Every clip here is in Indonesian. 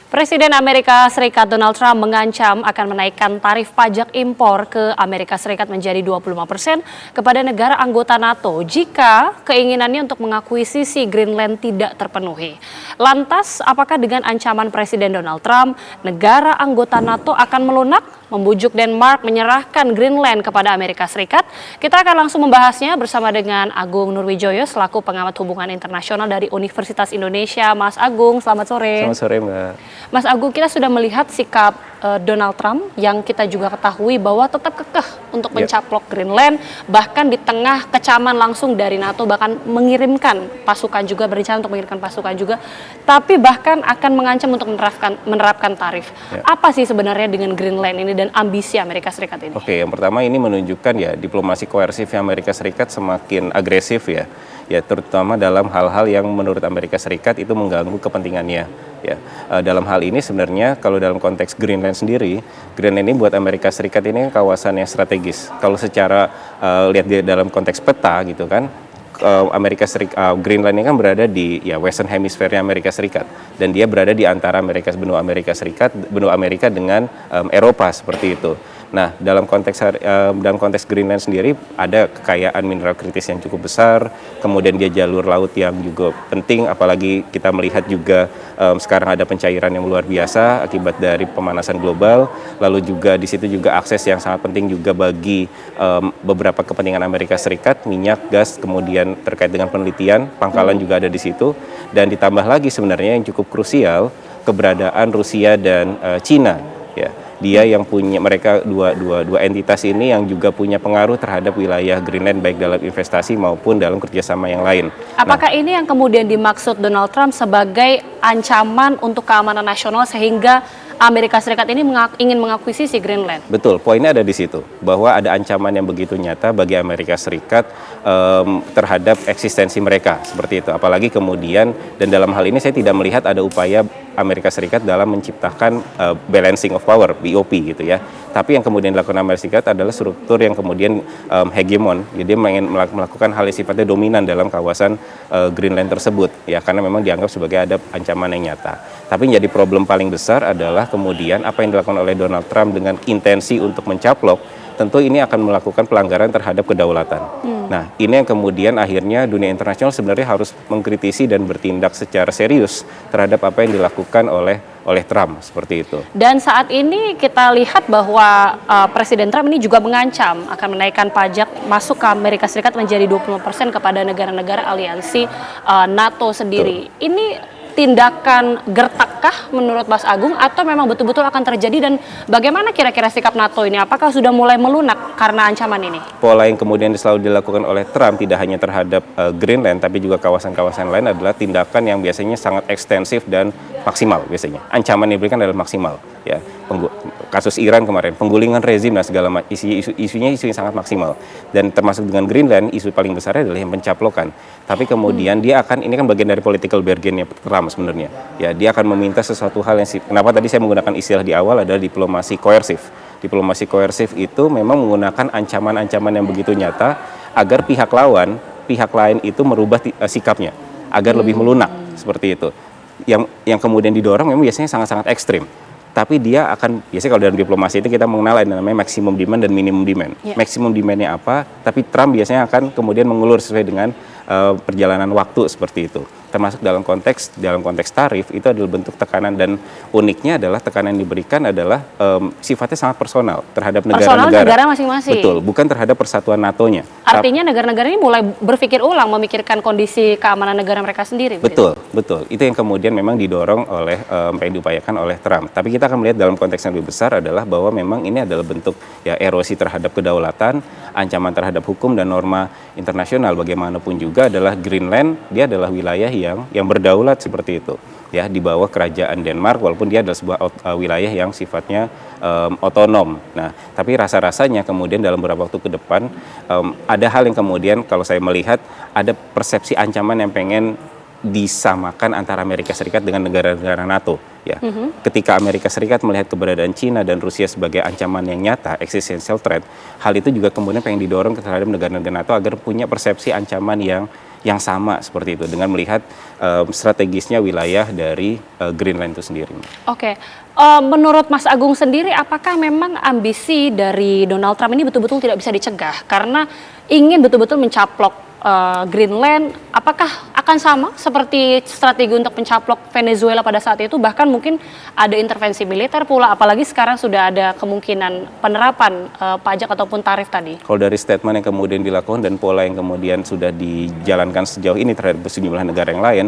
Presiden Amerika Serikat Donald Trump mengancam akan menaikkan tarif pajak impor ke Amerika Serikat menjadi 25% kepada negara anggota NATO jika keinginannya untuk mengakuisisi Greenland tidak terpenuhi. Lantas, apakah dengan ancaman Presiden Donald Trump, negara anggota NATO akan melunak, membujuk Denmark menyerahkan Greenland kepada Amerika Serikat? Kita akan langsung membahasnya bersama dengan Agung Nurwijoyo selaku pengamat hubungan internasional dari Universitas Indonesia. Mas Agung, selamat sore. Selamat sore, Mbak. Mas Agung, kita sudah melihat sikap Donald Trump yang kita juga ketahui bahwa tetap kekeh untuk mencaplok Greenland, bahkan di tengah kecaman langsung dari NATO, bahkan mengirimkan pasukan juga, berencana untuk mengirimkan pasukan juga, tapi bahkan akan mengancam untuk menerapkan tarif. Apa sih sebenarnya dengan Greenland ini dan ambisi Amerika Serikat ini? Oke, yang pertama ini menunjukkan ya diplomasi koersif Amerika Serikat semakin agresif ya terutama dalam hal-hal yang menurut Amerika Serikat itu mengganggu kepentingannya. Dalam hal ini sebenarnya kalau dalam konteks Greenland sendiri, Greenland ini buat Amerika Serikat ini kawasan yang strategis. Kalau secara lihat di dalam konteks peta gitu kan, Amerika Serikat, Greenland ini kan berada di Western Hemisphere Amerika Serikat, dan dia berada di antara benua Amerika dengan Eropa seperti itu. Nah, dalam konteks Greenland sendiri ada kekayaan mineral kritis yang cukup besar, kemudian dia jalur laut yang juga penting, apalagi kita melihat juga sekarang ada pencairan yang luar biasa akibat dari pemanasan global, lalu juga di situ juga akses yang sangat penting juga bagi beberapa kepentingan Amerika Serikat, minyak, gas, kemudian terkait dengan penelitian, pangkalan juga ada di situ, dan ditambah lagi sebenarnya yang cukup krusial keberadaan Rusia dan Cina. Dia yang punya, mereka dua entitas ini yang juga punya pengaruh terhadap wilayah Greenland baik dalam investasi maupun dalam kerjasama yang lain. Apakah ini yang kemudian dimaksud Donald Trump sebagai ancaman untuk keamanan nasional sehingga Amerika Serikat ini ingin mengakuisisi Greenland? Betul, poinnya ada di situ, bahwa ada ancaman yang begitu nyata bagi Amerika Serikat terhadap eksistensi mereka, seperti itu. Apalagi kemudian, dan dalam hal ini saya tidak melihat ada upaya Amerika Serikat dalam menciptakan balancing of power, BOP gitu ya. Tapi yang kemudian dilakukan Amerika Serikat adalah struktur yang kemudian hegemon, jadi dia ingin melakukan hal yang sifatnya dominan dalam kawasan Greenland tersebut, ya, karena memang dianggap sebagai ada ancaman yang nyata. Tapi jadi problem paling besar adalah kemudian apa yang dilakukan oleh Donald Trump dengan intensi untuk mencaplok, tentu ini akan melakukan pelanggaran terhadap kedaulatan. Nah, ini yang kemudian akhirnya dunia internasional sebenarnya harus mengkritisi dan bertindak secara serius terhadap apa yang dilakukan oleh Trump, seperti itu. Dan saat ini kita lihat bahwa Presiden Trump ini juga mengancam akan menaikkan pajak masuk ke Amerika Serikat menjadi 20% kepada negara-negara aliansi NATO sendiri. Betul. Ini tindakan gertakkah menurut Mas Agung atau memang betul-betul akan terjadi, dan bagaimana kira-kira sikap NATO ini? Apakah sudah mulai melunak karena ancaman ini? Pola yang kemudian selalu dilakukan oleh Trump tidak hanya terhadap Greenland tapi juga kawasan-kawasan lain adalah tindakan yang biasanya sangat ekstensif dan maksimal biasanya. Ancaman yang diberikan adalah maksimal, ya. Kasus Iran kemarin, penggulingan rezim dan segala macam, isunya isu yang sangat maksimal. Dan termasuk dengan Greenland, isu paling besar adalah yang pencaplokan. Tapi kemudian dia akan, ini kan bagian dari political bargain-nya Trump sebenarnya. Ya, dia akan meminta sesuatu hal yang, kenapa tadi saya menggunakan istilah di awal adalah diplomasi koersif. Diplomasi koersif itu memang menggunakan ancaman-ancaman yang begitu nyata agar pihak lain itu merubah sikapnya, agar lebih melunak, seperti itu. Yang kemudian didorong memang biasanya sangat-sangat ekstrim. Tapi dia akan, biasanya kalau dalam diplomasi itu kita mengenal yang namanya maximum demand dan minimum demand. Maximum demand-nya apa, tapi Trump biasanya akan kemudian mengulur sesuai dengan perjalanan waktu, seperti itu. Termasuk dalam konteks tarif itu adalah bentuk tekanan, dan uniknya adalah tekanan yang diberikan adalah sifatnya sangat personal terhadap negara masing-masing. Betul, bukan terhadap persatuan NATO-nya. Artinya negara-negara ini mulai berpikir ulang, memikirkan kondisi keamanan negara mereka sendiri. Betul. Itu yang kemudian memang didorong oleh apa yang diupayakan oleh Trump. Tapi kita akan melihat dalam konteks yang lebih besar adalah bahwa memang ini adalah bentuk erosi terhadap kedaulatan, ancaman terhadap hukum dan norma internasional. Bagaimanapun juga adalah Greenland, dia adalah wilayah yang berdaulat, seperti itu, ya, di bawah kerajaan Denmark, walaupun dia adalah sebuah wilayah yang sifatnya otonom. Nah, tapi rasa-rasanya kemudian dalam beberapa waktu ke depan ada hal yang kemudian kalau saya melihat ada persepsi ancaman yang pengen disamakan antara Amerika Serikat dengan negara-negara NATO, ya. Ketika Amerika Serikat melihat keberadaan Cina dan Rusia sebagai ancaman yang nyata, existential threat, hal itu juga kemudian pengen didorong terhadap negara-negara NATO agar punya persepsi ancaman yang yang sama seperti itu dengan melihat strategisnya wilayah dari Greenland itu sendiri. Oke, menurut Mas Agung sendiri, apakah memang ambisi dari Donald Trump ini betul-betul tidak bisa dicegah karena ingin betul-betul mencaplok Greenland? Apakah akan sama seperti strategi untuk mencaplok Venezuela pada saat itu, bahkan mungkin ada intervensi militer pula, apalagi sekarang sudah ada kemungkinan penerapan pajak ataupun tarif tadi? Kalau dari statement yang kemudian dilakukan dan pola yang kemudian sudah dijalankan sejauh ini terhadap sejumlah negara yang lain,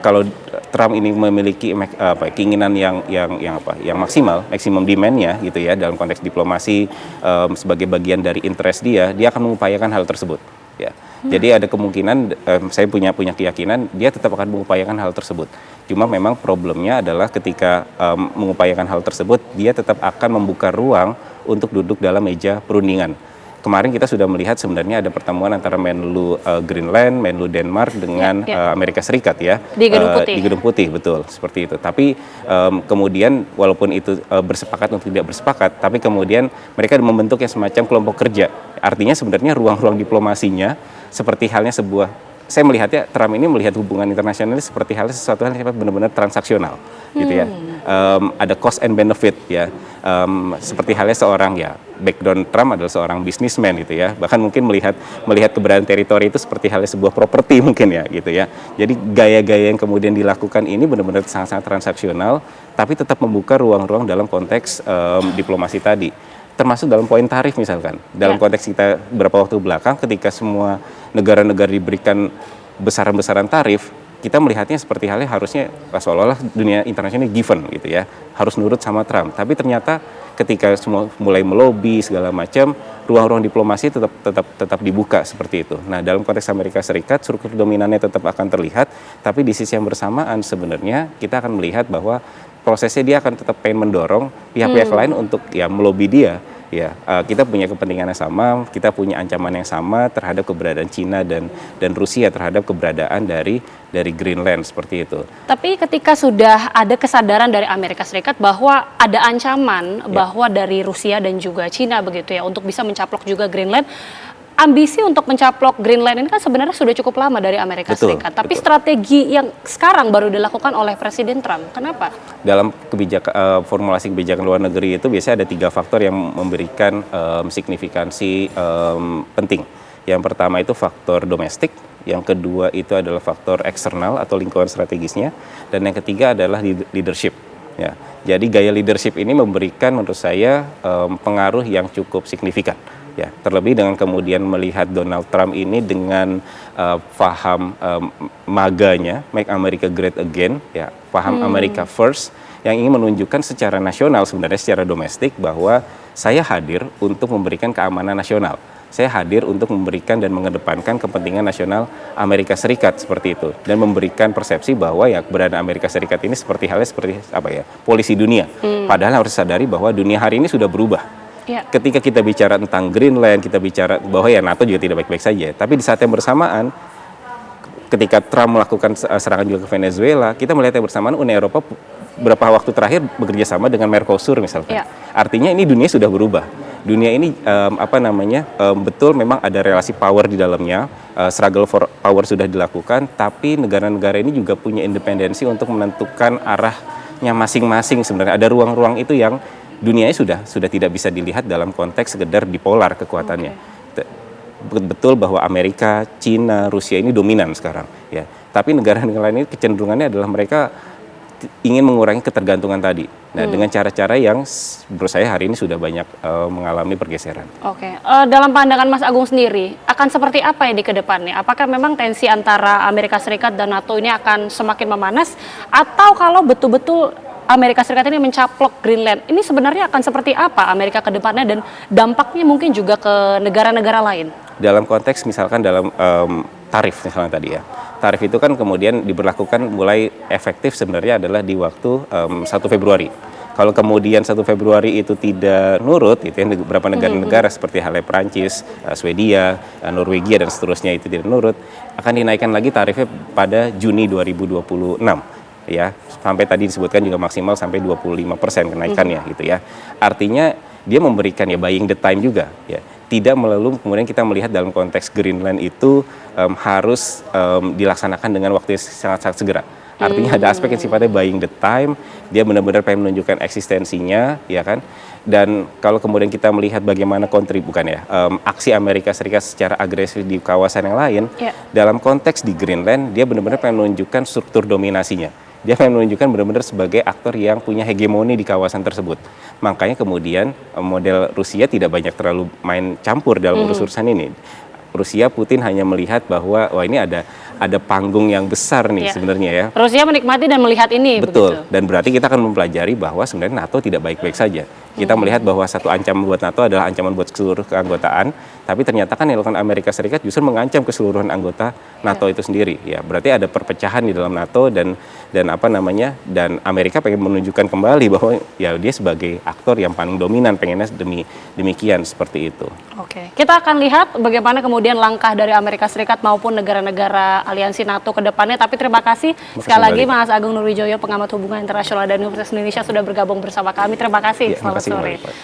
kalau Trump ini memiliki keinginan yang maksimum demand-nya gitu ya dalam konteks diplomasi sebagai bagian dari interest dia akan mengupayakan hal tersebut. Ya, jadi ada kemungkinan saya punya keyakinan dia tetap akan mengupayakan hal tersebut. Cuma memang problemnya adalah ketika mengupayakan hal tersebut, dia tetap akan membuka ruang untuk duduk dalam meja perundingan. Kemarin kita sudah melihat sebenarnya ada pertemuan antara Menlu Greenland, Menlu Denmark dengan Amerika Serikat ya. Di Gedung Putih. Di Gedung Putih, betul, seperti itu. Tapi kemudian walaupun itu bersepakat untuk tidak bersepakat, tapi kemudian mereka membentuk yang semacam kelompok kerja. Artinya sebenarnya ruang-ruang diplomasinya seperti halnya saya melihatnya Trump ini melihat hubungan internasional seperti halnya sesuatu hal yang benar-benar transaksional gitu ya. Ada cost and benefit ya. Seperti halnya seorang background Trump adalah seorang bisnismen gitu ya. Bahkan mungkin melihat keberadaan teritori itu seperti halnya sebuah properti mungkin ya gitu ya. Jadi gaya-gaya yang kemudian dilakukan ini benar-benar sangat-sangat transaksional, tapi tetap membuka ruang-ruang dalam konteks diplomasi tadi. Termasuk dalam poin tarif misalkan. Dalam konteks kita beberapa waktu belakang ketika semua negara-negara diberikan besaran-besaran tarif, kita melihatnya seperti halnya harusnya seolah-olah dunia internasional given gitu ya, harus nurut sama Trump. Tapi ternyata ketika semua mulai melobi segala macam, ruang-ruang diplomasi tetap dibuka seperti itu. Nah, dalam konteks Amerika Serikat, struktur dominannya tetap akan terlihat, tapi di sisi yang bersamaan sebenarnya kita akan melihat bahwa prosesnya dia akan tetap pengen mendorong pihak-pihak lain untuk melobi dia. Ya, kita punya kepentingan yang sama, kita punya ancaman yang sama terhadap keberadaan Cina dan Rusia terhadap keberadaan dari Greenland seperti itu. Tapi ketika sudah ada kesadaran dari Amerika Serikat bahwa ada ancaman bahwa dari Rusia dan juga Cina begitu ya untuk bisa mencaplok juga Greenland, ambisi untuk mencaplok Greenland ini kan sebenarnya sudah cukup lama dari Amerika Serikat. Tapi strategi yang sekarang baru dilakukan oleh Presiden Trump. Kenapa? Dalam formulasi kebijakan luar negeri itu biasanya ada 3 faktor yang memberikan signifikansi penting. Yang pertama itu faktor domestik, yang kedua itu adalah faktor eksternal atau lingkungan strategisnya, dan yang ketiga adalah leadership. Ya, jadi gaya leadership ini memberikan menurut saya pengaruh yang cukup signifikan. Ya, terlebih dengan kemudian melihat Donald Trump ini dengan paham maganya, Make America Great Again, ya, paham America First, yang ingin menunjukkan secara nasional sebenarnya secara domestik bahwa saya hadir untuk memberikan keamanan nasional. Saya hadir untuk memberikan dan mengedepankan kepentingan nasional Amerika Serikat seperti itu, dan memberikan persepsi bahwa keberadaan Amerika Serikat ini seperti polisi dunia. Padahal harus sadari bahwa dunia hari ini sudah berubah. Ketika kita bicara tentang Greenland, kita bicara bahwa NATO juga tidak baik-baik saja. Tapi di saat yang bersamaan, ketika Trump melakukan serangan juga ke Venezuela, kita melihat yang bersamaan Uni Eropa beberapa waktu terakhir bekerja sama dengan Mercosur misalkan. Artinya ini dunia sudah berubah. Dunia ini betul memang ada relasi power di dalamnya, struggle for power sudah dilakukan, tapi negara-negara ini juga punya independensi untuk menentukan arahnya masing-masing sebenarnya. Ada ruang-ruang itu yang dunianya sudah tidak bisa dilihat dalam konteks sekedar bipolar kekuatannya. Betul bahwa Amerika, Cina, Rusia ini dominan sekarang, ya. Tapi negara-negara lain ini kecenderungannya adalah mereka ingin mengurangi ketergantungan tadi. Nah, dengan cara-cara yang menurut saya hari ini sudah banyak mengalami pergeseran. Oke, dalam pandangan Mas Agung sendiri, akan seperti apa ini ke depannya? Apakah memang tensi antara Amerika Serikat dan NATO ini akan semakin memanas? Atau kalau betul-betul Amerika Serikat ini mencaplok Greenland, ini sebenarnya akan seperti apa Amerika ke depannya dan dampaknya mungkin juga ke negara-negara lain? Dalam konteks misalkan dalam tarif misalnya tadi ya. Tarif itu kan kemudian diberlakukan mulai efektif sebenarnya adalah di waktu 1 Februari. Kalau kemudian 1 Februari itu tidak nurut, itu beberapa negara-negara seperti halnya Perancis, Swedia, Norwegia dan seterusnya itu tidak nurut, akan dinaikkan lagi tarifnya pada Juni 2026. Ya, sampai tadi disebutkan juga maksimal sampai 25% kenaikannya gitu ya. Artinya dia memberikan buying the time juga ya. tidak melulu kemudian kita melihat dalam konteks Greenland itu harus dilaksanakan dengan waktu yang sangat-sangat segera. Artinya ada aspek yang sifatnya buying the time, dia benar-benar pengen menunjukkan eksistensinya, ya kan? Dan kalau kemudian kita melihat bagaimana aksi Amerika Serikat secara agresif di kawasan yang lain, dalam konteks di Greenland dia benar-benar pengen menunjukkan struktur dominasinya. Dia pengen menunjukkan benar-benar sebagai aktor yang punya hegemoni di kawasan tersebut. Makanya kemudian model Rusia tidak banyak terlalu main campur dalam urusan ini. Rusia, Putin hanya melihat bahwa wah ini ada panggung yang besar nih sebenarnya ya. Rusia menikmati dan melihat ini. Betul. Begitu. Dan berarti kita akan mempelajari bahwa sebenarnya NATO tidak baik-baik saja. Kita melihat bahwa satu ancaman buat NATO adalah ancaman buat seluruh keanggotaan, tapi ternyata kan yang dilakukan Amerika Serikat justru mengancam keseluruhan anggota NATO itu sendiri. Ya, berarti ada perpecahan di dalam NATO dan Amerika pengen menunjukkan kembali bahwa ya dia sebagai aktor yang paling dominan, pengennya demikian seperti itu. Oke, kita akan lihat bagaimana kemudian langkah dari Amerika Serikat maupun negara-negara aliansi NATO ke depannya. Tapi terima kasih sekali lagi Mas Agung Nurwijoyo, pengamat hubungan internasional dari Universitas Indonesia sudah bergabung bersama kami. Terima kasih. Selamat sore.